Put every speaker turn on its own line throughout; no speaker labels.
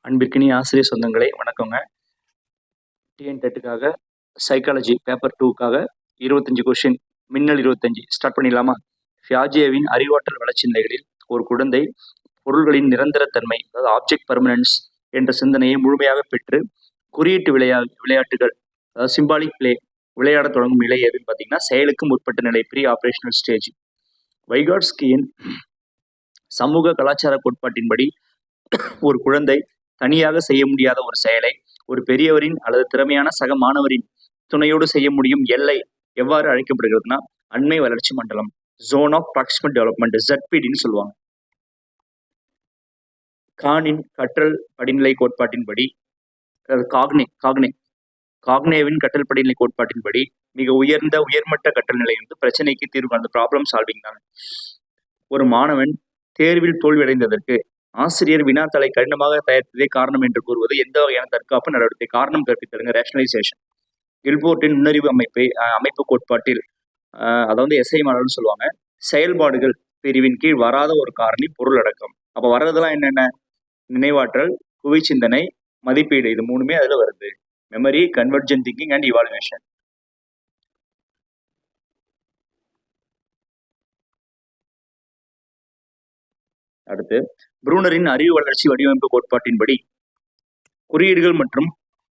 அன்பிற்கினிய ஆசிரியர் சொந்தங்களே வணக்கங்க. டிஎன் டெட்டுக்காக சைக்காலஜி பேப்பர் 2க்காக 25 கொஸ்டின், மின்னல் 25 ஸ்டார்ட் பண்ணிடலாமா? பியாஜேவின் அறிவாற்றல் வளர்ச்சி நிலைகளில் ஒரு குழந்தை பொருள்களின் நிரந்தரத்தன்மை, அதாவது ஆப்ஜெக்ட் பர்மனன்ஸ் என்ற சிந்தனையை முழுமையாக பெற்று குறியீட்டு விளையாட்டுகள், அதாவது சிம்பாலிக் பிளே விளையாட தொடங்கும் நிலை எதுன்னு பார்த்தீங்கன்னா செயலுக்கு முற்பட்ட நிலை, ப்ரீ ஆப்ரேஷனல் ஸ்டேஜ். வைகாட்ஸ்கியின் சமூக கலாச்சார கோட்பாட்டின்படி ஒரு குழந்தை தனியாக செய்ய முடியாத ஒரு செயலை ஒரு பெரியவரின் அல்லது திறமையான சக மாணவரின் துணையோடு செய்ய முடியும் எல்லை எவ்வாறு அழைக்கப்படுகிறதுனா அண்மை வளர்ச்சி மண்டலம், ஜோன் ஆஃப் ப்ராக்சிமட் டெவலப்மெண்ட், ZPDன்னு சொல்லுவாங்க. கானின் கற்றல் படிநிலை கோட்பாட்டின்படி, காக்னேவின் கற்றல் படிநிலை கோட்பாட்டின்படி மிக உயர்மட்ட கற்றல் நிலை வந்து பிரச்சனைக்கு தீர்வு காண்பது, ப்ராப்ளம் சால்விங் தான். ஒரு மாணவன் தேர்வில் தோல்வியடைந்ததற்கு ஆசிரியர் வினாத்தாளை கடினமாக தயாரித்ததே காரணம் என்று கூறுவது எந்த வகையான தற்காப்பு நடவடிக்கை? காரணம் கற்பித்தலுங்க, ரேஷனலைசேஷன். கில்போர்ட்டின் நுண்ணறிவு அமைப்பு கோட்பாட்டில், அதாவது எஸ்ஐ மாடல்னு சொல்லுவாங்க, செயல்பாடுகள் பிரிவின் கீழ் வராத ஒரு காரணி பொருள் அடக்கம். அப்ப வர்றதெல்லாம் என்னென்ன? நினைவாற்றல், குவி சிந்தனை, மதிப்பீடு, இது மூணுமே அதுல வருது. Memory, convergent thinking and evaluation. அடுத்து ப்ரூனரின் அறிவு வளர்ச்சி வடிவமைப்பு கோட்பாட்டின்படி குறியீடுகள் மற்றும்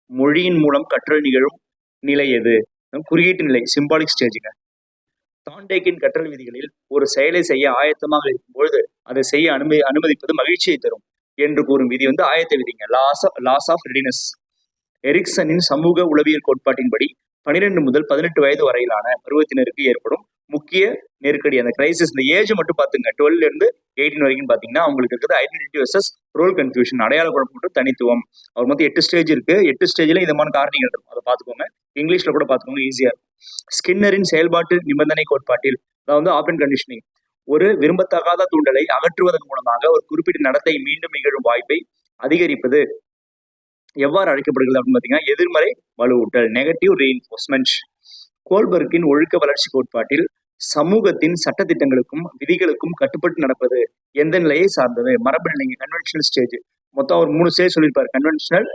மொழியின் மூலம் கற்றல் நிகழும் நிலை எது? குறியீட்டு நிலை, சிம்பாலிக் ஸ்டேஜுங்க. தாண்டேக்கின் கற்றல் விதிகளில் ஒரு செயலை செய்ய ஆயத்தமாக இருக்கும் பொழுது அதை செய்ய அனுமதிப்பது மகிழ்ச்சியை தரும் என்று கூறும் விதி வந்து ஆயத்த விதிங்க, லாஸ் ஆஃப் ரெடினஸ். எரிக்சனின் சமூக உளவியல் கோட்பாட்டின்படி 12 முதல் 18 வயது வரையிலான பருவத்தினருக்கு ஏற்படும் முக்கிய நெருக்கடி, அந்த கிரைசிஸ், இந்த ஏஜ் மட்டும் பார்த்துங்க, 12 இருந்து 18 வரைக்கும் பார்த்தீங்கன்னா அவங்களுக்கு இருக்கிறது ஐடென்டிட்டி வர்சஸ் ரோல் கன்ஃபியூஷன், அடையாள குழப்பம் மற்றும் தனித்துவம். அவர் மொத்தம் 8 ஸ்டேஜ் இருக்கு. 8 ஸ்டேஜ்ல இதமான காரணிகள் இருக்கும், அதை பார்த்துக்கோங்க. இங்கிலீஷ்ல கூட பார்த்துக்கோங்க, ஈஸியா. ஸ்கின்னரின் செயல்பாட்டு நிபந்தனை கோட்பாட்டில், அதாவது ஆப்பன் கண்டிஷனிங், ஒரு விரும்பத்தகாத தூண்டலை அகற்றுவதன் மூலமாக ஒரு குறிப்பிட்ட நடத்தை மீண்டும் நிகழும் வாய்ப்பை அதிகரிப்பது எவ்வாறு அழைக்கப்படுகிறது அப்படின்னு பார்த்தீங்கன்னா எதிர்மறை வலுவூட்டல், நெகட்டிவ் ரீஇன்ஃபோர்ஸ்மெண்ட். கோல்பர்க்கின் ஒழுக்க வளர்ச்சி கோட்பாட்டில் சமூகத்தின் சட்டத்திட்டங்களுக்கும் விதிகளுக்கும் கட்டுப்பட்டு நடப்பது எந்த நிலையை சார்ந்தது? மரபு நிலைங்க, கன்வென்ஷனல் ஸ்டேஜ். மொத்தம் ஒரு 3 ஸ்டேஜ் சொல்லியிருப்பாரு. கன்வென்ஷனல்,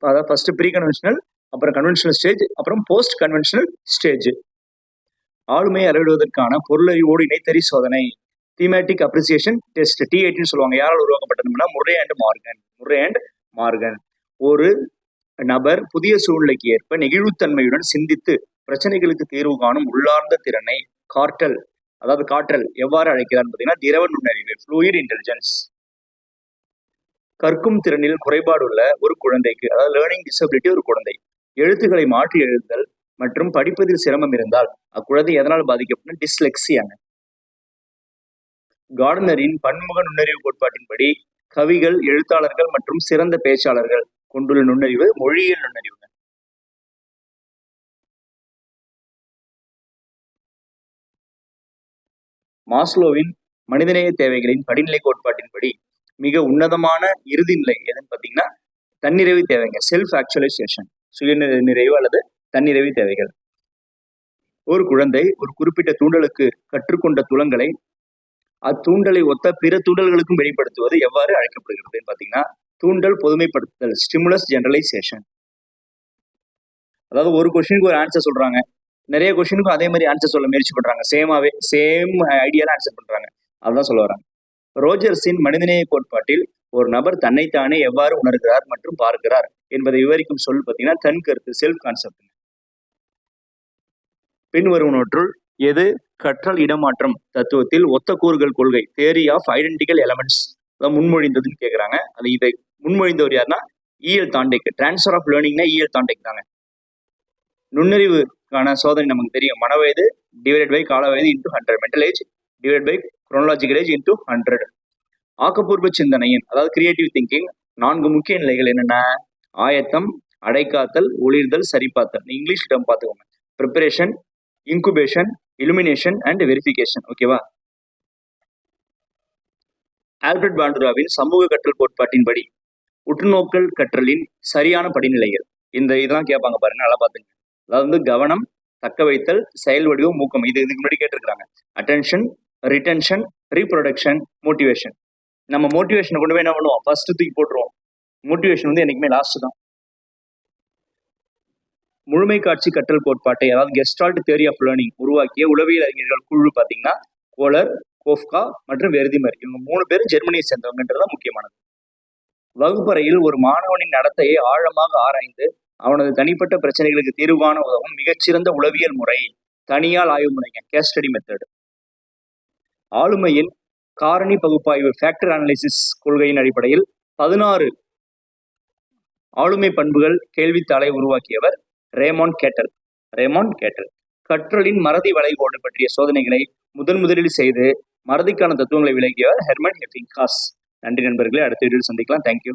அதாவது ஃபர்ஸ்ட் ப்ரீ கன்வென்ஷனல், அப்புறம் கன்வென்ஷனல் ஸ்டேஜ், அப்புறம் போஸ்ட் கன்வென்ஷனல் ஸ்டேஜ். ஆளுமையை அளவிடுவதற்கான பொருளறிவோடு இணைத்தறி சோதனை, தீமேட்டிக் அப்ரிசியேஷன் டெஸ்ட், T18 சொல்லுவாங்க. யாரால் உருவாக்கப்பட்டதுன்னா முர்ரே அண்ட் மார்கன். ஒரு நபர் புதிய சூழ்நிலைக்கு ஏற்ப நெகிழ்வுத்தன்மையுடன் சிந்தித்து பிரச்சனைகளுக்கு தீர்வு காணும் உள்ளார்ந்த திறனை காற்றல் எவ்வாறு அழைக்கிறார் பார்த்தீங்கன்னா திரவ நுண்ணறிவு, ஃப்ளூயிட் இன்டெலிஜென்ஸ். கற்கும் திறனில் குறைபாடு உள்ள ஒரு குழந்தைக்கு, அதாவது லேர்னிங் டிசபிலிட்டி ஒரு குழந்தை, எழுத்துக்களை மாற்றி எழுதுதல் மற்றும் படிப்பதில் சிரமம் இருந்தால் அக்குழந்தை எதனால் பாதிக்கப்படும்? டிஸ்லெக்சியாங்க. கார்டனரின் பன்முக நுண்ணறிவு கோட்பாட்டின்படி கவிகள், எழுத்தாளர்கள் மற்றும் சிறந்த பேச்சாளர்கள் கொண்டுள்ள நுண்ணறிவு மொழியியல் நுண்ணறிவு. மாஸ்லோவின் மனிதநேய தேவைகளின் படிநிலை கோட்பாட்டின்படி மிக உன்னதமான இறுதி நிலை எதுன்னு பார்த்தீங்கன்னா தன்னிறைவு தேவைங்க, செல்ஃப் ஆக்சுவலைசேஷன், சுய நிறைவு அல்லது தன்னிறைவு தேவைகள். ஒரு குழந்தை ஒரு குறிப்பிட்ட தூண்டலுக்கு கற்றுக்கொண்ட துலங்களை அத்தூண்டலை ஒத்த பிற தூண்டல்களுக்கும் வெளிப்படுத்துவது எவ்வாறு அழைக்கப்படுகிறது பார்த்தீங்கன்னா தூண்டல் பொதுமைப்படுத்துதல், ஸ்டிமுலஸ் ஜெனரலைசேஷன். அதாவது ஒரு கொஸ்டினுக்கு ஒரு ஆன்சர் சொல்றாங்க, நிறைய கொஸ்டினுக்கும் அதே மாதிரி ஆன்சர் சொல்ல முயற்சி பண்றாங்க, சேம் ஐடியால ஆன்சர் பண்றாங்க, அதுதான் சொல்ல வராங்க. ரோஜர்ஸின் மனிதநேய கோட்பாட்டில் ஒரு நபர் தன்னைத்தானே எவ்வாறு உணர்கிறார் மற்றும் பார்க்கிறார் என்பதை விவரிக்கும் சொல் பார்த்தீங்கன்னா தன் கருத்து, செல்ஃப் கான்செப்ட். பின்வருவனவற்றுள் எது கற்றல் இடமாற்றம் தத்துவத்தில் ஒத்த கூறுகள் கொள்கை, தியரி ஆஃப் ஐடென்டிக்கல் எலமெண்ட்ஸ் முன்மொழிந்ததுன்னு கேட்குறாங்க. அது இதை முன்மொழிந்தவர் யாருன்னா E.L. தாண்டேக். Transfer of லேர்னிங்னா E.L. தாண்டேக் தாங்க. நுண்ணறிவுக்கான சோதனை நமக்கு தெரியும், மனவயது டிவைடட் பை காலவயது into 100, mental age divide by chronological age into 100. ஆக்கப்பூர்வ சிந்தனையின், அதாவது கிரியேட்டிவ் திங்கிங் 4 முக்கிய நிலைகள் என்னென்ன? ஆயத்தம், அடைக்காத்தல், ஒளிர்தல், சரிபார்த்தல். இங்கிலீஷ் டேர்ம் பார்த்துக்கோங்க, preparation, incubation, illumination and verification. ஓகேவா? ஆல்பர்ட் பாண்டுராவின் சமூக கற்றல் கோட்பாட்டின்படி உற்றுநோக்கல் கற்றலின் சரியான படிநிலைகள், இதெல்லாம் கேட்பாங்க பாருங்க, நல்லா பார்த்துங்க. அதாவது கவனம், தக்க வைத்தல், செயல் வடிவம், ஊக்கம். இதுக்கு முன்னாடி கேட்டிருக்கிறாங்க. Attention, retention, reproduction, motivation. நம்ம மோட்டிவேஷனை கொண்டு போய் என்ன பண்ணுவோம்? ஃபர்ஸ்ட் தூக்கி போட்டுருவோம். மோட்டிவேஷன் வந்து என்னைக்குமே லாஸ்ட் தான். முழுமை காட்சி கற்றல் கோட்பாட்டை, அதாவது கெஸ்டால்ட் தியரி ஆஃப் லேர்னிங் உருவாக்கிய உளவியல் அறிஞர்கள் குழு பார்த்தீங்கன்னா கோலர், கோஃப்கா மற்றும் வெர்திமர். இவங்க 3 பேரும் ஜெர்மனியை சேர்ந்தவங்கன்றதான் முக்கியமானது. வகுப்பறையில் ஒரு மாணவனின் நடத்தையை ஆழமாக ஆராய்ந்து அவனது தனிப்பட்ட பிரச்சனைகளுக்கு தீர்வு காண உதவும் மிகச்சிறந்த உளவியல் முறை தனியால் ஆய்வு முறைங்க, கேஸ் ஸ்டடி மெத்தட். ஆளுமையின் காரணி பகுப்பாய்வு ஃபேக்டர் அனாலிசிஸ் கொள்கையின் அடிப்படையில் 16 ஆளுமை பண்புகள் கேள்வித்தாளை உருவாக்கியவர் ரேமாண்ட் கேட்டல். கற்றலின் மறதி வளைகோடு பற்றிய சோதனைகளை முதலில் செய்து மறதிக்கான தத்துவங்களை விளக்கியவர் ஹெர்மன் ஹெஃபிங்காஸ். நன்றி நண்பர்களே, அடுத்த வீடியோவில் சந்திக்கலாம். தேங்க்யூ.